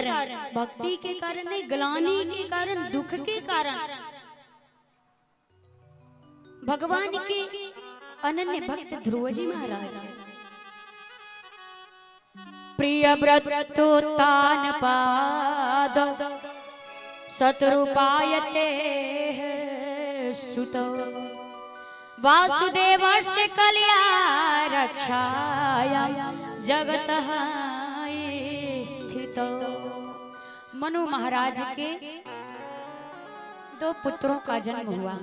कारण, भक्ति के कारण नहीं, ग्लानि के कारण, दुख के कारण भगवान के अनन्य भक्त ध्रुव जी महाराज प्रिय व्रतोत्तान पाद शत्रुपायते सुतो वासुदेवस्य कल्याण रक्षाया जगतः स्थितो। मनु महाराज के 2 पुत्रों का जन्म हुआ,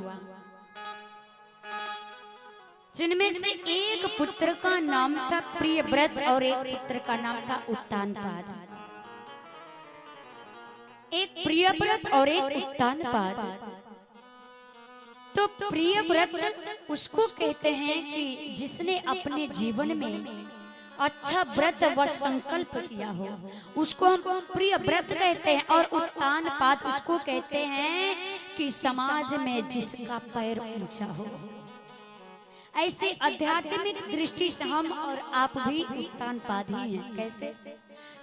जिनमें से एक पुत्र का नाम था प्रियव्रत और एक पुत्र का नाम था उत्तानपाद। एक प्रियव्रत और एक उत्तानपाद। तो प्रियव्रत उसको कहते हैं कि जिसने अपने जीवन में अच्छा व्रत व संकल्प किया हो, उसको हम प्रियव्रत कहते हैं। और उत्तानपाद उसको कहते हैं कि समाज में जिसका पैर ऊंचा हो। ऐसे आध्यात्मिक दृष्टि से हम और आप भी उत्तानपाद ही हैं। कैसे?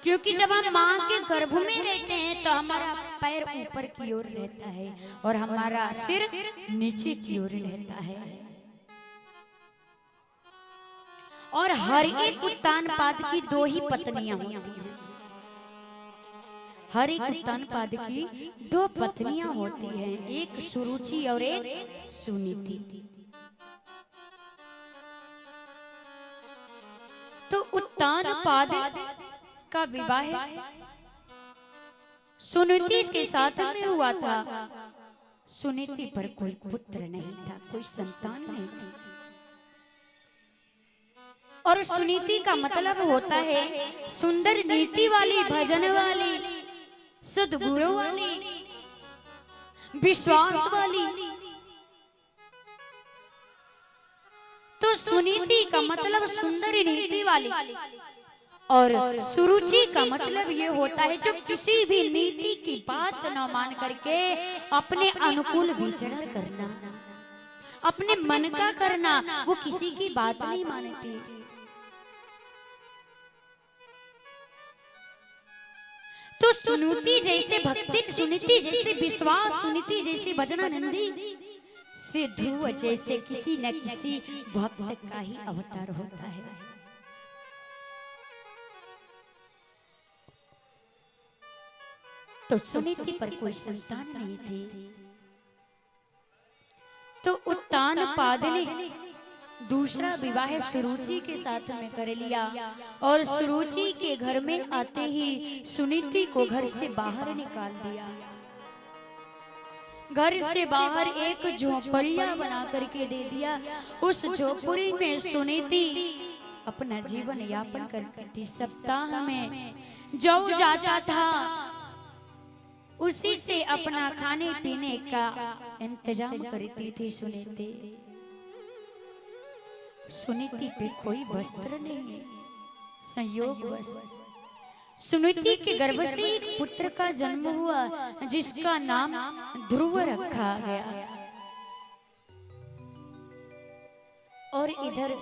क्योंकि जब हम माँ के गर्भ में रहते हैं तो हमारा पैर ऊपर की ओर रहता है और हमारा सिर नीचे की ओर रहता है। और हर एक उत्तानपाद की 2 ही पत्नियां होती हैं। हर एक उत्तानपाद की 2 पत्नियां होती हैं, एक सुरुचि और एक सुनीति। तो उत्तानपाद का विवाह सुनीति के साथ में हुआ था। सुनीति पर कोई पुत्र नहीं था, कोई संतान नहीं थी। और सुनीति का मतलब होता है सुंदर नीति वाली, भजन वाली, सद्गुणों वाली, विश्वास वाली। तो सुनीति का मतलब सुंदर नीति वाली, और सुरुचि का मतलब ये होता है जो किसी भी नीति की बात न मान करके अपने अनुकूल विचरण करना, अपने मन का करना, वो किसी की बात नहीं मानती। तो सुनीति जैसे भक्ति, सुनीति जैसे विश्वास, सुनीति जैसे भजनानंदी से ध्रुव जैसे किसी न किसी भक्त का ही अवतार होता है। तो सुनीति पर कोई संतान नहीं थी। तो उत्तानपाद ने दूसरा विवाह सुरुचि के साथ में कर लिया और सुरुचि के घर में आते ही सुनीति को घर से बाहर निकाल दिया। घर से बाहर एक झोपड़िया बना करके दे दिया। उस झोपड़ी में सुनीति अपना जीवन यापन करती थी। सप्ताह में जो जाता था उसी से अपना खाने पीने का इंतजाम करती थी सुनीति। सुनीति पे कोई वस्त्र नहीं, संयोगवश सुनीति के गर्भ से एक पुत्र का जन्म हुआ जिसका नाम ध्रुव रखा गया। और इधर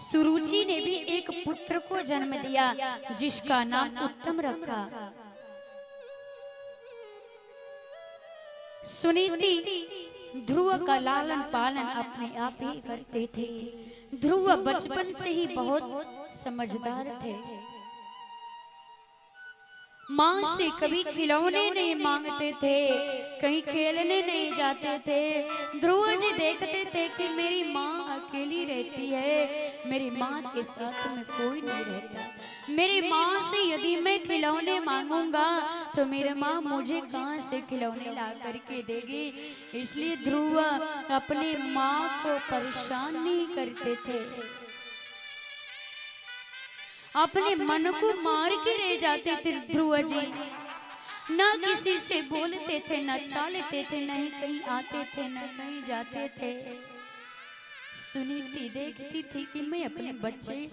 सुरुचि ने भी एक पुत्र को जन्म दिया जिसका नाम उत्तम रखा। सुनीति ध्रुव का लालन पालन अपने आप ही करते थे। ध्रुव बचपन से ही बहुत समझदार थे। माँ से कभी खिलौने नहीं मांगते थे, कहीं खेलने नहीं जाते थे। ध्रुव जी देखते थे कि मेरी माँ अकेली रहती है, मेरी माँ के साथ में कोई नहीं रहता। मेरी माँ से यदि मैं खिलौने मांगूंगा तो मेरी माँ मुझे कहाँ से खिलौने ला करके देगी। इसलिए ध्रुव अपने माँ को परेशान नहीं करते थे, अपने मन को मार के रह जाते थे। ध्रुव जी ना किसी से बोलते थे, न चालते थे, नहीं कहीं आते थे, न कहीं जाते थे। सुनीति देखती थी कि मैं अपने बच्चे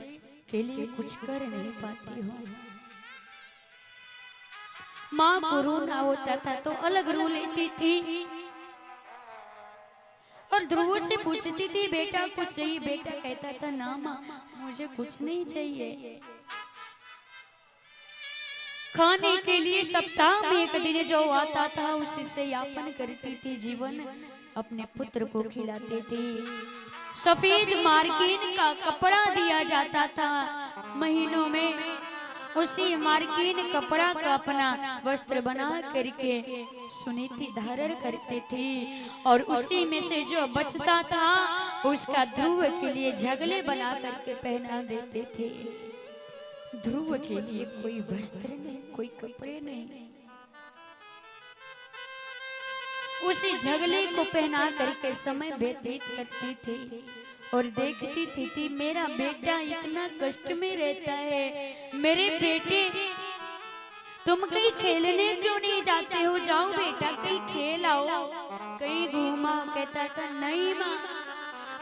के लिए कुछ कर नहीं पाती हूँ। माँ को रोना होता था तो अलग रो लेती थी और ध्रुव से पूछती थी बेटा कुछ चाहिए? बेटा कहता था ना माँ मुझे कुछ नहीं चाहिए। खाने के लिए सप्ताह में एक दिन जो आता था उसी से यापन करती थी जीवन, अपने पुत्र को खिलाते थे। सफेद मार्किन का कपड़ा दिया जाता था महीनों में, उसी मार्किन कपड़ा का अपना वस्त्र बना करके सुनीति धारण करते थे, और उसी में से जो बचता था उसका ध्रुव के लिए झगले बना करके पहना देते थे। ध्रुव के लिए कोई वस्त्र नहीं, कोई कपड़े नहीं, उसी झगले को पहना करके समय व्यतीत करती थी और देखती थी मेरा बेटा इतना कष्ट में रहता है। मेरे बेटे तुम कहीं खेलने क्यों नहीं जाते हो? जाओ बेटा कहीं खेल आओ, कहीं घूमाओ। कहता था नहीं माँ,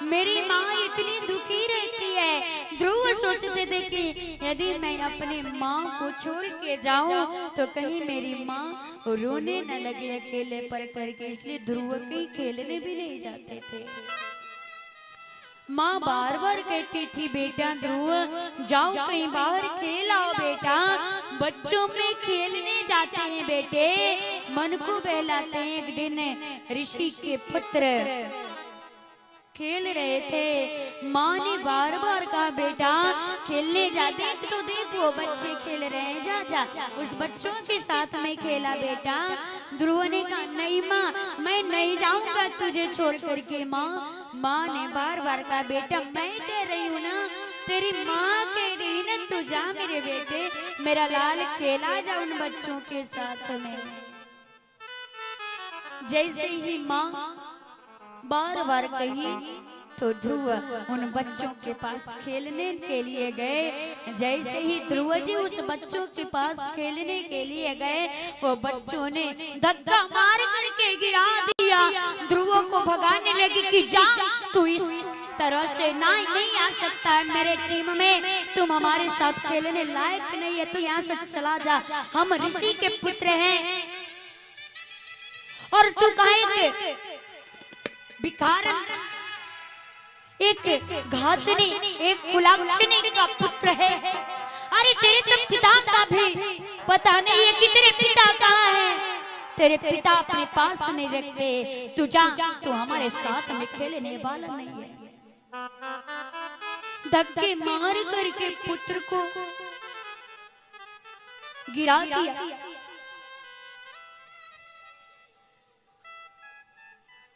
मेरी माँ इतनी दुखी रहती है। ध्रुव सोचते थे कि यदि मैं अपने माँ को छोड़ के जाऊं तो कहीं मेरी माँ रोने न लगे अकेले पर करके, इसलिए ध्रुव कहीं खेलने भी नहीं जाते थे। माँ बार बार कहती थी बेटा ध्रुव जाओ कहीं बाहर खेल आओ बेटा, बच्चों में खेलने जाते हैं बेटे, मन को बहलाते हैं। एक दिन ऋषि के पुत्र खेल रहे थे, माँ ने बार बार कहा बेटा खेलने जाते हैं तो देखो बच्चे खेल रहे हैं, जा जा उस बच्चों के साथ में खेला बेटा। ध्रुव ने कहा नहीं माँ, मैं नहीं जाऊंगा तुझे छोड़ करके। माँ ने बार बार कहा बेटा मैं कह रही हूँ ना, तेरी माँ कह रही ना, तू जा मेरे बेटे, मेरा लाल खेला जा उन बच्चों के साथ में। जैसे ही माँ बार बार कही तो ध्रुव उन बच्चों के पास खेलने के लिए गए। जैसे ही ध्रुव जी उस बच्चों के पास खेलने के लिए गए, वो बच्चों ने धक्का मार करके गिरा दिया। ध्रुव को भगाने लगी कि जा तू इस तरह से नहीं आ सकता है मेरे टीम में, तुम हमारे साथ खेलने लायक नहीं है, तू यहाँ से चला जा, हम ऋषि के पुत्र हैं और तू काहे भिखारन, एक घातनी, एक कुलाक्षणी का पुत्र है। अरे तेरे तो पिता का भी पता नहीं है कि तेरे पिता कहाँ है, तेरे पिता अपने पास नहीं रखते, तू जा, तू हमारे साथ में खेलने वाला नहीं है। धक्के मार करके पुत्र को गिरा दिया।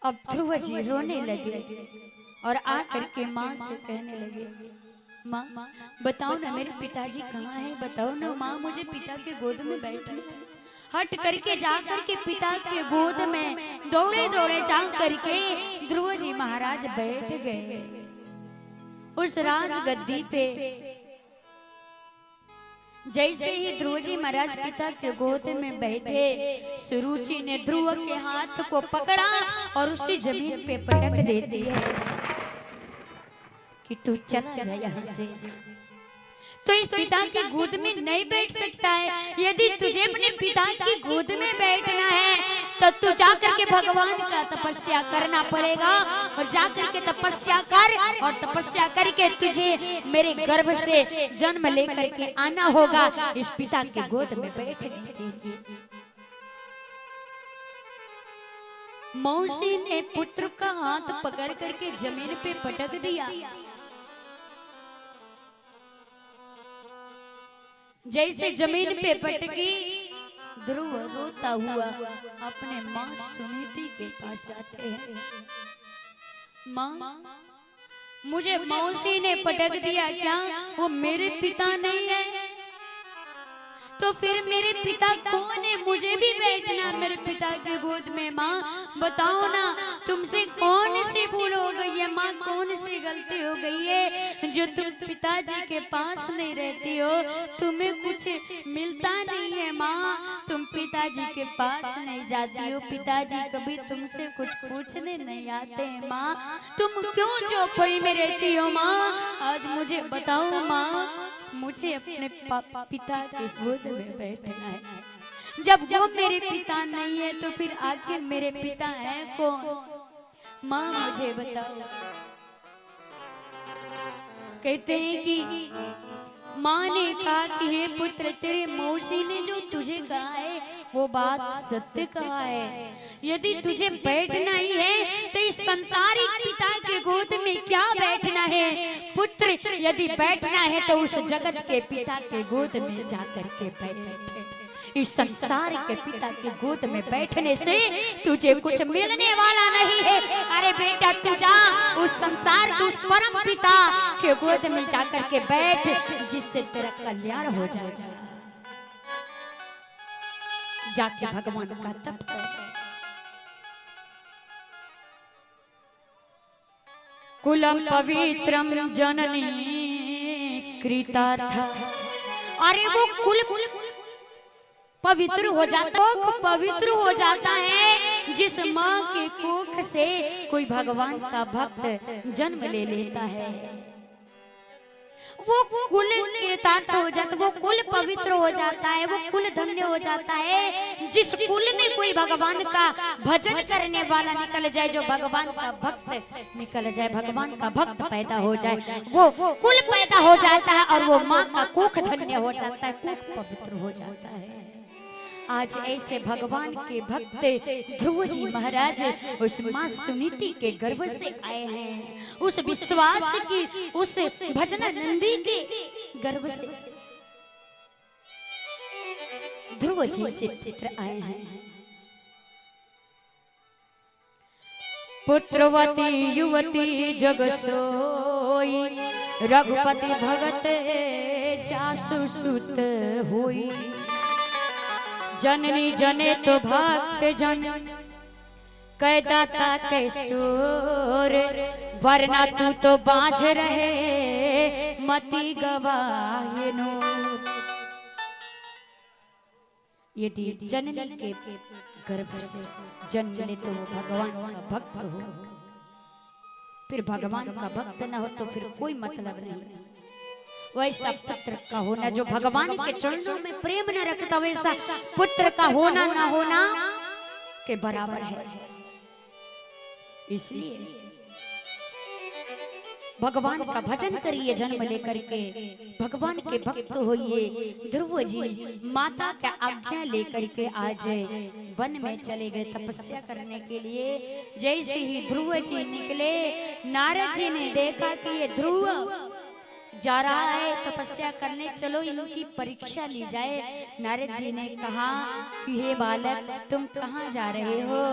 अब ध्रुव जी रोने लगे और आकर के माँ से कहने लगे माँ बताओ ना मेरे पिताजी कहाँ हैं, बताओ ना माँ, मुझे पिता के गोद में बैठना है। हट करके जा करके पिता के गोद में दौड़े दौड़े जा करके ध्रुव जी महाराज बैठ गए उस राज गद्दी पे। जैसे ही ध्रुव जी महाराज पिता के गोद में बैठे, सुरुचि ने ध्रुव के हाथ को पकड़ा और उसी जमीन पे पटक देती है कि तू चला जा यहाँ से, तो इस पिता की गोद में नहीं बैठ सकता है। यदि तुझे अपने पिता की गोद में बैठना है तो तू जाकर के भगवान का तपस्या करना पड़ेगा, और जाकर के तपस्या कर, और तपस्या करके तुझे मेरे गर्भ से जन्म लेकर के आना होगा इस पिता के गोद में बैठने के लिए। मौसी ने पुत्र का हाथ पकड़ करके जमीन पे पटक दिया। जैसे जमीन पे पटकी, ध्रुव रोता हुआ अपने माँ सुनीति के पास जाते हैं। माँ मुझे मौसी ने पटक दिया, क्या वो मेरे पिता नहीं है? तो फिर मेरे पिता कौन है? मुझे भी बैठना मेरे पिता की गोद में। माँ बताओ ना, तुमसे कौन सी भूल हो गई है माँ, कौन सी गलती हो गई है जो तुम पिताजी के पास नहीं रहती हो, तुम्हें कुछ मिलता नहीं है माँ, तुम पिताजी के पास नहीं जाती हो, पिताजी कभी तुमसे कुछ पूछने नहीं आते हैं माँ, तुम क्यों चौपाई में रहती हो माँ? आज मुझे बताओ माँ, मुझे अपने पिता के गोद में बैठना है। जब वो मेरे पिता नहीं है तो फिर आखिर मेरे पिता हैं कौन? माँ मुझे बताओ। कहते हैं कि माँ ने कहा कि हे पुत्र, तेरे मौसी ने जो तुझे कहा है वो बात सत्य कहा है। यदि तुझे बैठना ही है तो इस संसारिक पिता के गोद में क्या बैठना है पुत्र। यदि बैठना है तो उस जगत के पिता के गोद में जाकर के बैठ। इस संसार के पिता के गोद में बैठने से तुझे कुछ मिलने वाला नहीं है। अरे बेटा, तू जा उस संसार के उस परम पिता के गोद में जाकर के बैठ, जिससे तेरा कल्याण हो जाएगा। जाके भगवान का तप कर। कुलम पवित्रम जननी कृतार्थ। अरे वो कुल पवित्र हो जाता, पवित्र हो जाता है जिस माँ के कोख से कोई भगवान का भक्त जन्म ले लेता है। वो कुल कृतार्थ हो जाता, वो कुल पवित्र हो जाता है, वो कुल धन्य हो जाता है जिस कुल में कोई भगवान का भजन करने वाला निकल जाए, जो भगवान का भक्त निकल जाए, भगवान का भक्त पैदा हो जाए, वो कुल पैदा हो जाता है और वो माँ का कोख धन्य हो जाता है, कोख पवित्र हो जाता है। आज ऐसे भगवान के भक्त ध्रुव जी महाराज उस माँ सुनीति के गर्भ से आए हैं, उस विश्वास की, उस भजना नंदी के गर्भ से ध्रुव जी से पुत्र आए हैं। पुत्रवती युवती जग सोई, रघुपति भगत जासु सुत होई। जननी जने तो भक्त जन, कैदाता कैशोर, वरना तू तो बाझ रहे मति गवाए नो। यदि जननी के गर्भ से जन्म ले तो वो भगवान का भक्त हो, फिर भगवान का भक्त ना हो तो फिर कोई मतलब नहीं। वैसा पुत्र का होना जो भगवान के चरणों में प्रेम न रखता, वैसा पुत्र का होना ना होना के बराबर है। इसलिए भगवान का भजन करिए, जन्म लेकर के भगवान के भक्त होइए। ध्रुव जी माता का आज्ञा लेकर के आज वन में चले गए तपस्या करने के लिए। जैसे ही ध्रुव जी निकले, नारद जी ने देखा कि ये ध्रुव जा रहा है तपस्या करने, चलो इनकी परीक्षा ली जाए। नारद जी ने कहा कि हे बालक, तुम कहाँ जा रहे हो?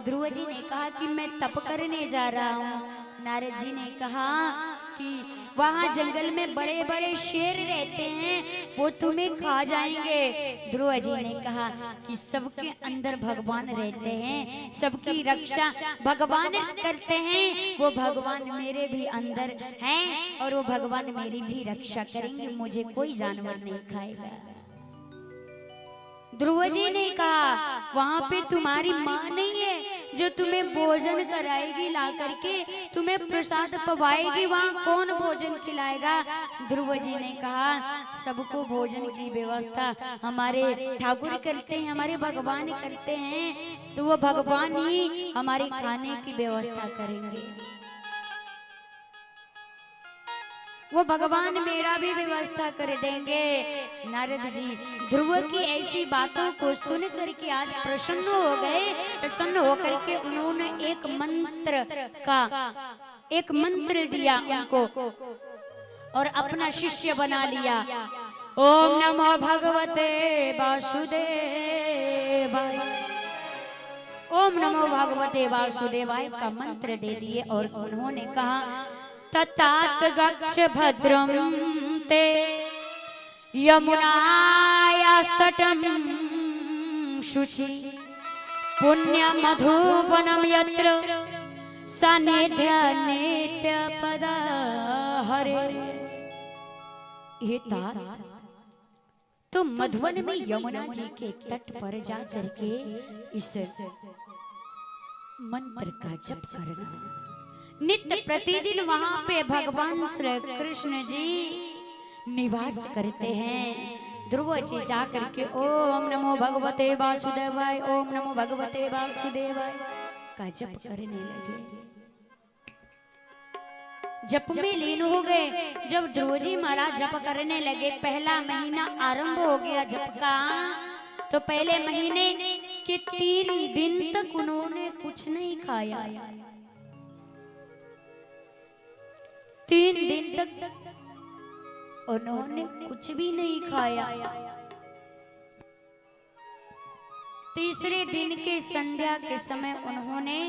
ध्रुव जी ने कहा कि मैं तप करने जा रहा हूँ। नारद जी ने कहा कि वहाँ जंगल में बड़े बड़े शेर रहते हैं, वो तुम्हें खा जाएंगे। ध्रुव जी ने कहा कि सबके अंदर भगवान रहते हैं, सबकी रक्षा भगवान करते हैं, वो भगवान मेरे भी अंदर हैं और वो भगवान मेरी भी रक्षा करेंगे, मुझे कोई जानवर नहीं खाएगा। ध्रुव जी ने कहा वहाँ पे तुम्हारी माँ नहीं है जो तुम्हें भोजन कराएगी, ला करके तुम्हें प्रसाद पवाएगी, वहाँ कौन भोजन खिलाएगा? ध्रुव जी ने कहा सबको भोजन की व्यवस्था हमारे ठाकुर करते हैं, हमारे भगवान करते हैं, तो वो भगवान ही हमारे खाने की व्यवस्था करेंगे, वो भगवान मेरा भी व्यवस्था कर देंगे। नारद जी ध्रुव की ऐसी बातों को सुन करके आज प्रसन्न हो गए। प्रसन्न होकर के उन्होंने एक मंत्र दिया उनको और अपना शिष्य बना लिया। ओम नमो भगवते वासुदेवाय, ओम नमो भगवते वासुदेवाय का मंत्र दे दिए और उन्होंने कहा ततात गच्छ भद्रम ते यमुनायास्तटं शुचि पुण्य मधुवनम यत्र सानिध्य नित्य पदा हरे। हे तात, तुम मधुवन में यमुना जी के तट पर जा करके इस मंत्र का जप करना। नित्य प्रतिदिन वहां पे भगवान श्री कृष्ण जी निवास करते हैं। ध्रुव जी जा करके ओम नमो भगवते वासुदेवाय, ओम नमो भगवते वासुदेवाय का जप करने लगे। जप में लीन हो गए। जब ध्रुव जी महाराज जप करने लगे, पहला महीना आरंभ हो गया जप का। तो पहले महीने के 3 दिन तक उन्होंने कुछ नहीं खाया। 3 दिन तक उन्होंने कुछ भी नहीं खाया। तीसरे दिन के संध्या के समय उन्होंने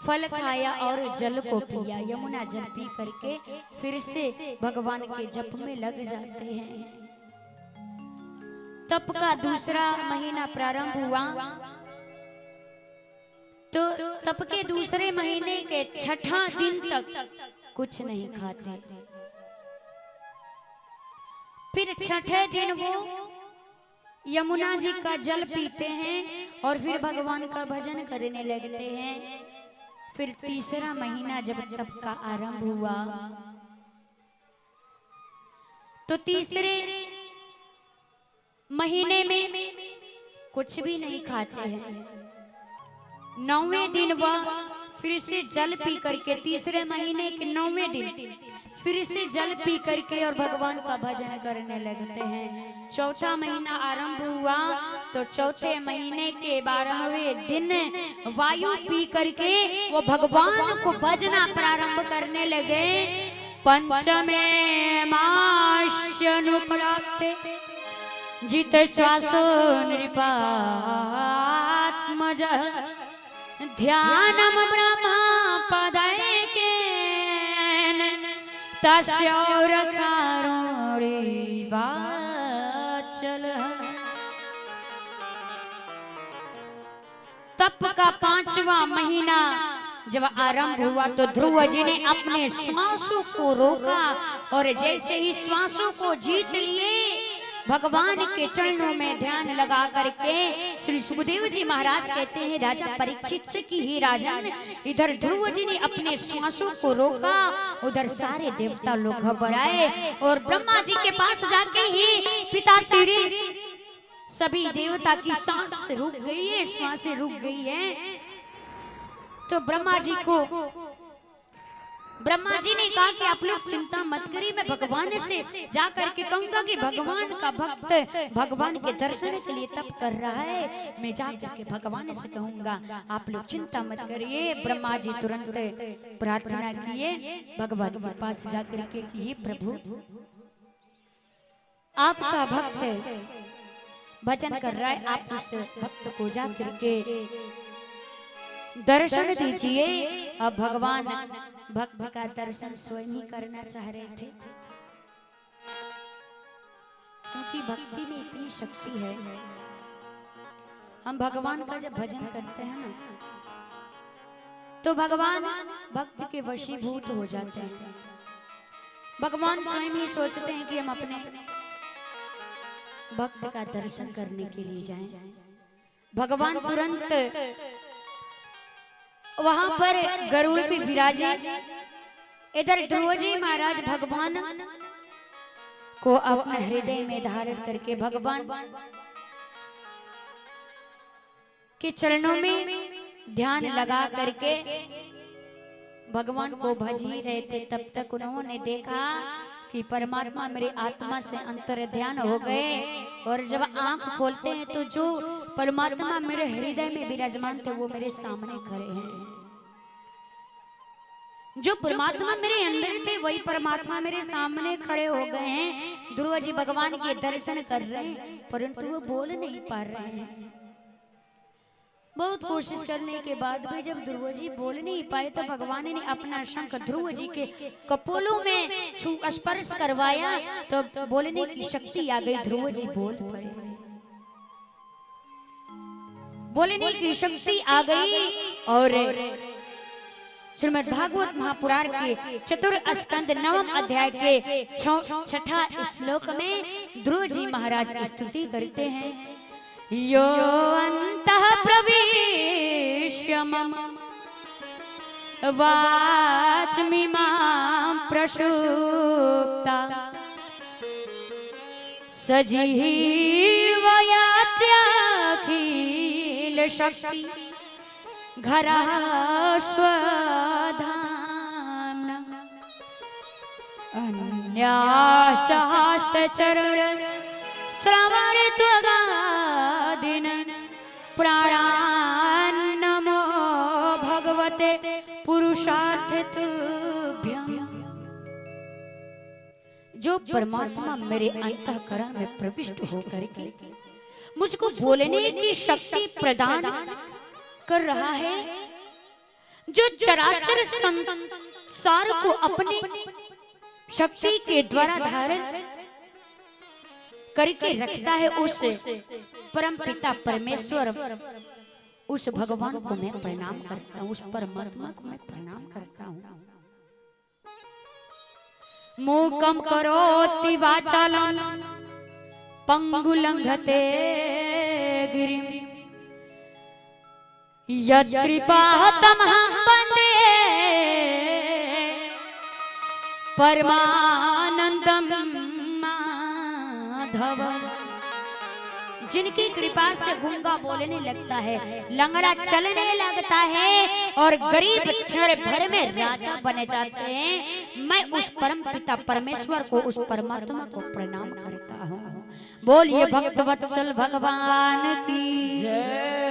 फल खाया और जल को पिया। यमुना जल पी करके फिर से भगवान के जप में लग जाते हैं। तप का दूसरा महीना प्रारंभ हुआ। तो तप के दूसरे महीने के 6ठा दिन तक कुछ नहीं खाते। फिर 6ठे दिन वो यमुना जी का जल पीते हैं और फिर भगवान का भजन करने लगते हैं। फिर तीसरा महीना जब तप का आरंभ हुआ तो तीसरे महीने में कुछ भी नहीं खाते हैं। 9वें दिन वह फिर से जल पी करके, तीसरे महीने के 9वें दिन फिर से जल पी करके और भगवान का भजन करने लगते हैं। चौथा महीना आरंभ हुआ तो चौथे महीने के 12वें दिन वायु पी करके वो भगवान को भजना प्रारंभ करने लगे। पंचमे मास्यनुप्राप्ते जित श्वासो नृपात्मज ध्यानम ब्रह्मा पदैके तस्योरकारो रिवाचल। तप का 5वां महीना जब आरंभ हुआ तो ध्रुव जी ने अपने श्वासों को रोका और जैसे ही श्वासों को जीत लिए भगवान के चरणों में ध्यान लगा करके श्री सुखदेव जी महाराज कहते हैं, राजा परीक्षित से कि हे राजन, इधर ध्रुव जी ने अपने श्वासों को रोका, उधर सारे देवता लोग घबराए और ब्रह्मा जी के पास जाके ही पिताश्री सभी देवता की सांस रुक गई है, श्वासें रुक गई है। तो ब्रह्मा जी ने कहा कि आप लोग चिंता मत करिए, मैं भगवान से जा करके कहूंगा कि भगवान का भक्त भगवान के दर्शन के लिए तप कर रहा है, मैं जा करके भगवान से कहूंगा, आप लोग चिंता मत करिए। ब्रह्मा जी तुरंत प्रार्थना किए भगवान के पास जा करके कि हे प्रभु, आपका भक्त भजन कर रहा है, आप उस भक्त को जा करके दर्शन दीजिए। अब भगवान भक्त का दर्शन स्वयं ही करना चाह रहे थे, क्योंकि भक्ति में इतनी शक्ति है। हम भगवान का जब भजन करते हैं ना तो भगवान भक्त के वशीभूत हो जाते हैं। भगवान स्वयं ही सोचते हैं कि हम अपने भक्त का दर्शन करने के लिए जाएं। भगवान तुरंत वहां पर गरुड़ पे विराजे। इधर ध्रुव जी महाराज भगवान को अपने हृदय में धारण करके भगवान के चरणों में ध्यान लगा करके भगवान को भज ही रहे थे। तब तक उन्होंने देखा कि परमात्मा मेरे आत्मा से अंतर ध्यान हो गए और जब आंख खोलते हैं तो जो परमात्मा मेरे हृदय में विराजमान थे वो मेरे सामने खड़े हैं। जो परमात्मा मेरे अंदर थे वही परमात्मा मेरे सामने खड़े हो गए हैं। ध्रुव जी भगवान के दर्शन कर रहे हैं परंतु वो बोल नहीं पा रहे हैं। बहुत कोशिश करने के बाद भी जब ध्रुव जी बोल नहीं पाए तो भगवान ने अपना शंख ध्रुव जी के कपोलों में स्पर्श करवाया तो बोलने की शक्ति आ गई। ध्रुव जी बोल पड़े, बोलने की शक्ति आ गई। और श्रीमद् भागवत महापुराण के चतुर्थ स्कंद 9वें अध्याय के 6ठा श्लोक में ध्रुव जी महाराज की स्तुति करते हैं। यो अंतः प्रविश्य मम वाचमिमां प्रसुप्ता सजीवयात्यखिल शक्ति घरा स्वधाम्ना। अन्याशास्त्र चरण श्रवण त्वगादिन प्राणान् नमो भगवते पुरुषार्थ तुभ्यम्। जो परमात्मा मेरे अंतःकरण में प्रविष्ट होकर के मुझको बोलने की शक्ति प्रदान कर रहा है, जो चराचर संसार को अपने शक्ति के द्वारा धारण करके रखता है, उस परम पिता परमेश्वर, उस भगवान को मैं प्रणाम करता हूँ, उस परमात्मा को मैं प्रणाम करता हूँ। मूकं करोति वाचालं पंगुलंघते गिरिं यत्कृपातमहं वन्दे परमानंदम माधवम्। जिनकी कृपा से गूंगा बोलने लगता है, लंगड़ा चलने लगता है और गरीब क्षण भर में राजा बने जाते हैं, मैं उस परम पिता परमेश्वर को, उस परमात्मा को प्रणाम करता हूँ। बोलिए भक्त वत्सल भगवान की जय।